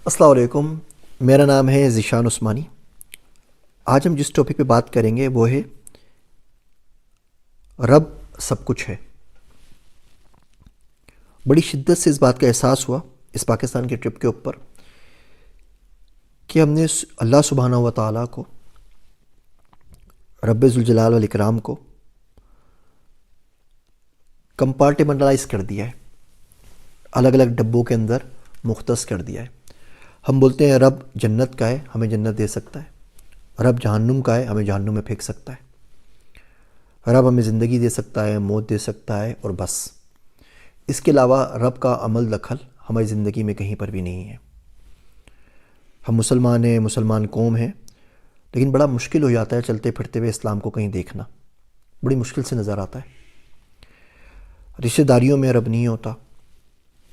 السلام علیکم، میرا نام ہے ذیشان عثمانی۔ آج ہم جس ٹاپک پہ بات کریں گے وہ ہے رب سب کچھ ہے۔ بڑی شدت سے اس بات کا احساس ہوا اس پاکستان کے ٹرپ کے اوپر کہ ہم نے اللہ سبحانہ و تعالیٰ کو، رب ذوالجلال والاکرام کو کمپارٹیمنٹلائز کر دیا ہے، الگ الگ ڈبوں کے اندر مختص کر دیا ہے۔ ہم بولتے ہیں رب جنت کا ہے، ہمیں جنت دے سکتا ہے۔ رب جہنم کا ہے، ہمیں جہنم میں پھینک سکتا ہے۔ رب ہمیں زندگی دے سکتا ہے، موت دے سکتا ہے، اور بس اس کے علاوہ رب کا عمل دخل ہماری زندگی میں کہیں پر بھی نہیں ہے۔ ہم مسلمان ہیں، مسلمان قوم ہیں، لیکن بڑا مشکل ہو جاتا ہے چلتے پھرتے ہوئے اسلام کو کہیں دیکھنا، بڑی مشکل سے نظر آتا ہے۔ رشتہ داریوں میں رب نہیں ہوتا،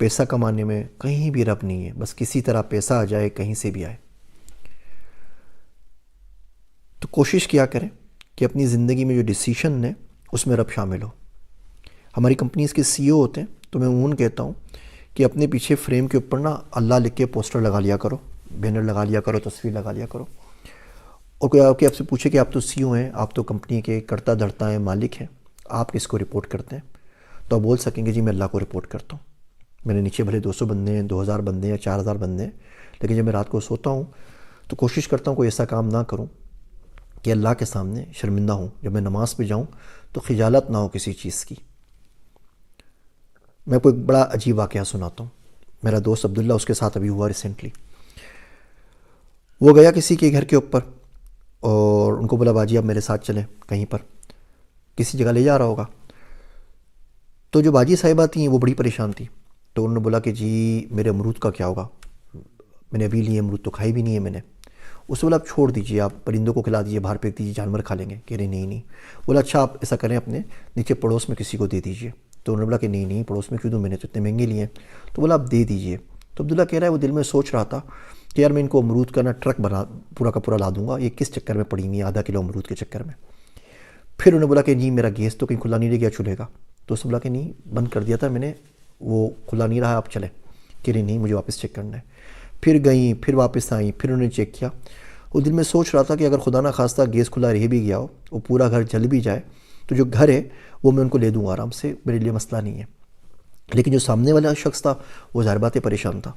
پیسہ کمانے میں کہیں بھی رب نہیں ہے، بس کسی طرح پیسہ آ جائے، کہیں سے بھی آئے۔ تو کوشش کیا کریں کہ اپنی زندگی میں جو ڈیسیشن ہے اس میں رب شامل ہو۔ ہماری کمپنیز کے سی او ہوتے ہیں تو میں عموماً کہتا ہوں کہ اپنے پیچھے فریم کے اوپر نا اللہ لکھ کے پوسٹر لگا لیا کرو، بینر لگا لیا کرو، تصویر لگا لیا کرو، اور کوئی آپ سے پوچھے کہ آپ تو سی او ہیں، آپ تو کمپنی کے کرتا دھرتا ہیں، مالک ہیں، آپ کس کو رپورٹ کرتے ہیں؟ تو آپ بول سکیں گے جی میں اللہ کو رپورٹ کرتا ہوں۔ میرے نیچے بھلے 200 بندے ہیں، 2000 بندے ہیں، 4000 بندے ہیں، لیکن جب میں رات کو سوتا ہوں تو کوشش کرتا ہوں کوئی ایسا کام نہ کروں کہ اللہ کے سامنے شرمندہ ہوں۔ جب میں نماز پہ جاؤں تو خجالت نہ ہو کسی چیز کی۔ میں کوئی بڑا عجیب واقعہ سناتا ہوں، میرا دوست عبداللہ، اس کے ساتھ ابھی ہوا ریسنٹلی۔ وہ گیا کسی کے گھر کے اوپر اور ان کو بولا باجی آپ میرے ساتھ چلیں کہیں پر، کسی جگہ لے جا رہا ہوگا۔ تو جو باجی صاحبہ تھیں وہ بڑی پریشان تھی، تو انہوں نے بولا کہ جی میرے امرود کا کیا ہوگا، میں نے ابھی لیے امرود تو کھائی بھی نہیں ہے میں نے۔ اس سے بولا آپ چھوڑ دیجئے، آپ پرندوں کو کھلا دیجئے، باہر پھینک دیجئے، جانور کھا لیں گے۔ کہہ رہے نہیں نہیں۔ بولا اچھا آپ ایسا کریں اپنے نیچے پڑوس میں کسی کو دے دیجئے۔ تو انہوں نے بولا کہ نہیں نہیں، پڑوس میں کیوں دوں، میں نے تو اتنے مہنگے لیے ہیں۔ تو بولا آپ دے دیجئے۔ تو عبداللہ کہہ رہا ہے وہ دل میں سوچ رہا تھا کہ یار میں ان کو امرود کا نا ٹرک بنا پورا کا پورا لا دوں گا، یہ کس چکر میں پڑی ہوئی ہے آدھا کلو امرود کے چکر میں۔ پھر انہوں نے بولا کہ جی میرا گیس تو کہیں کھلا نہیں رہ گیا چولہے کا۔ تو اس نے بولا کہ نہیں بند کر دیا تھا میں نے، وہ کھلا نہیں رہا، آپ چلیں۔ کہ نہیں مجھے واپس چیک کرنا ہے۔ پھر گئیں، پھر واپس آئیں، پھر انہوں نے چیک کیا۔ وہ دل میں سوچ رہا تھا کہ اگر خدا نہ خواستہ گیس کھلا رہ بھی گیا ہو، وہ پورا گھر جل بھی جائے، تو جو گھر ہے وہ میں ان کو لے دوں گا آرام سے، میرے لیے مسئلہ نہیں ہے۔ لیکن جو سامنے والا شخص تھا وہ ظاہر بات ہے پریشان تھا۔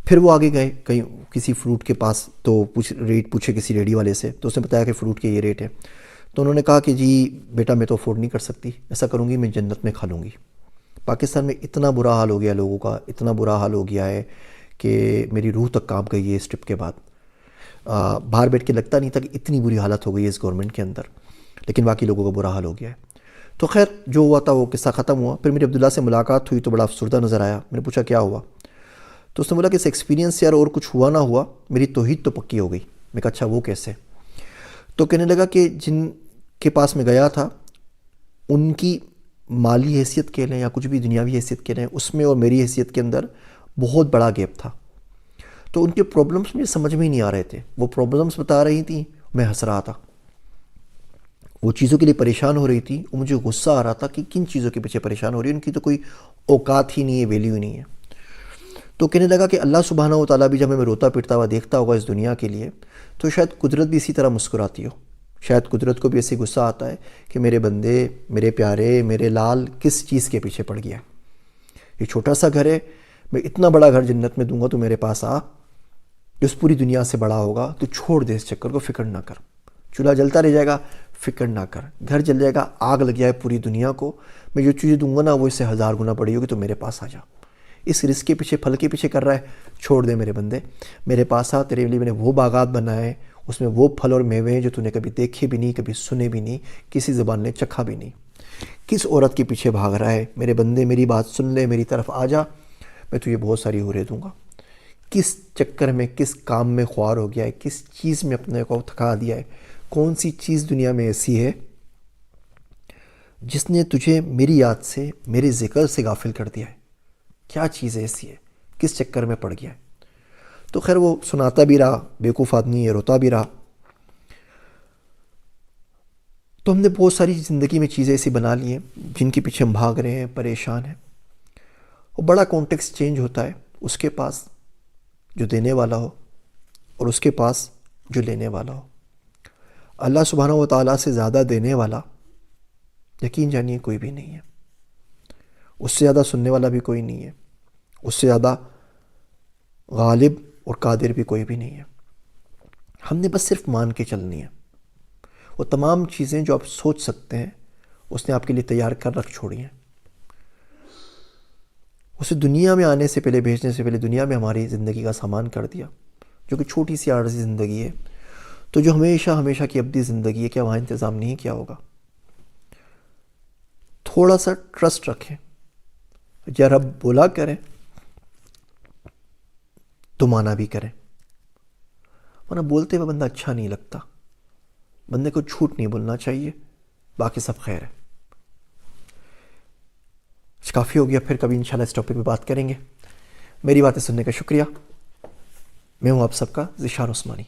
پھر وہ آگے گئے کہیں کسی فروٹ کے پاس، تو ریٹ پوچھے کسی ریڈی والے سے، تو اس نے بتایا کہ فروٹ کے یہ ریٹ ہے۔ تو انہوں نے کہا کہ جی بیٹا میں تو افورڈ نہیں کر سکتی، ایسا کروں گی میں جنت میں کھا لوں گی۔ پاکستان میں اتنا برا حال ہو گیا لوگوں کا، اتنا برا حال ہو گیا ہے کہ میری روح تک کانپ گئی ہے اس ٹرپ کے بعد۔ باہر بیٹھ کے لگتا نہیں تھا کہ اتنی بری حالت ہو گئی ہے اس گورنمنٹ کے اندر، لیکن باقی لوگوں کا برا حال ہو گیا ہے۔ تو خیر جو ہوا تھا وہ قصہ ختم ہوا۔ پھر میری عبداللہ سے ملاقات ہوئی تو بڑا افسردہ نظر آیا۔ میں نے پوچھا کیا ہوا؟ تو اس نے بولا کہ اس ایکسپیرینس سے یار اور کچھ ہوا نہ ہوا میری توحید تو پکی ہو گئی۔ میں کہا اچھا وہ کیسے؟ تو کہنے لگا کہ جن کے پاس میں گیا تھا ان کی مالی حیثیت کہہ لیں یا کچھ بھی دنیاوی حیثیت کہہ لیں، اس میں اور میری حیثیت کے اندر بہت بڑا گیپ تھا۔ تو ان کے پرابلمس مجھے سمجھ میں ہی نہیں آ رہے تھے، وہ پرابلمس بتا رہی تھیں، میں ہنس رہا تھا۔ وہ چیزوں کے لیے پریشان ہو رہی تھی، وہ مجھے غصہ آ رہا تھا کہ کن چیزوں کے پیچھے پریشان ہو رہی ہے، ان کی تو کوئی اوقات ہی نہیں ہے، ویلیو ہی نہیں ہے۔ تو کہنے لگا کہ اللہ سبحانہ و تعالیٰ بھی جب ہمیں روتا پٹتا ہوا دیکھتا ہوگا اس دنیا کے لیے، تو شاید قدرت بھی اسی طرح مسکراتی ہو، شاید قدرت کو بھی ایسے غصہ آتا ہے کہ میرے بندے، میرے پیارے، میرے لال کس چیز کے پیچھے پڑ گیا؟ یہ چھوٹا سا گھر ہے، میں اتنا بڑا گھر جنت میں دوں گا تو میرے پاس آ، اس پوری دنیا سے بڑا ہوگا، تو چھوڑ دے اس چکر کو، فکر نہ کر۔ چولہا جلتا رہ جائے گا، فکر نہ کر۔ گھر جل جائے گا، آگ لگ جائے پوری دنیا کو، میں جو چیزیں دوں گا نا وہ اس سے 1000 گنا بڑی ہوگی، تو میرے پاس آ جا۔ اس رزق کے پیچھے، پھل کے پیچھے کر رہا ہے، چھوڑ دے میرے بندے، میرے پاس آ، تیرے لیے میں نے وہ باغات بنائے، اس میں وہ پھل اور میوے ہیں جو تو نے کبھی دیکھے بھی نہیں، کبھی سنے بھی نہیں، کسی زبان نے چکھا بھی نہیں۔ کس عورت کے پیچھے بھاگ رہا ہے؟ میرے بندے میری بات سن لے، میری طرف آ جا، میں تجھے بہت ساری حوریں دوں گا۔ کس چکر میں، کس کام میں خوار ہو گیا ہے، کس چیز میں اپنے کو تھکا دیا ہے؟ کون سی چیز دنیا میں ایسی ہے جس نے تجھے میری یاد سے، میرے ذکر سے غافل کر دیا ہے؟ کیا چیز ایسی ہے؟ کس چکر میں پڑ گیا ہے؟ تو خیر وہ سناتا بھی رہا، بیوقوف آدمی ہے، روتا بھی رہا۔ تو ہم نے بہت ساری زندگی میں چیزیں ایسی بنا لی ہیں جن کے پیچھے ہم بھاگ رہے ہیں، پریشان ہیں، وہ بڑا کانٹیکسٹ چینج ہوتا ہے اس کے پاس جو دینے والا ہو اور اس کے پاس جو لینے والا ہو. اللہ سبحانہ و تعالیٰ سے زیادہ دینے والا یقین جانیے کوئی بھی نہیں ہے. اس سے زیادہ سننے والا بھی کوئی نہیں ہے. اس سے زیادہ غالب اور قادر بھی کوئی بھی نہیں ہے. ہم نے بس صرف مان کے چلنی ہے. وہ تمام چیزیں جو آپ سوچ سکتے ہیں اس نے آپ کے لیے تیار کر رکھ چھوڑی ہیں. اسے دنیا میں آنے سے پہلے، بھیجنے سے پہلے دنیا میں ہماری زندگی کا سامان کر دیا، جو کہ چھوٹی سی عارضی زندگی ہے. تو جو ہمیشہ ہمیشہ کی ابدی زندگی ہے، کیا وہاں انتظام نہیں کیا ہوگا؟ تھوڑا سا ٹرسٹ رکھیں. یا رب بولا کریں تو مانا بھی کریں، ورنہ بولتے ہوئے بندہ اچھا نہیں لگتا. بندے کو جھوٹ نہیں بولنا چاہیے. باقی سب خیر ہے. کافی ہو گیا، پھر کبھی انشاءاللہ اس ٹاپک پہ بات کریں گے. میری باتیں سننے کا شکریہ. میں ہوں آپ سب کا ذیشان عثمانی.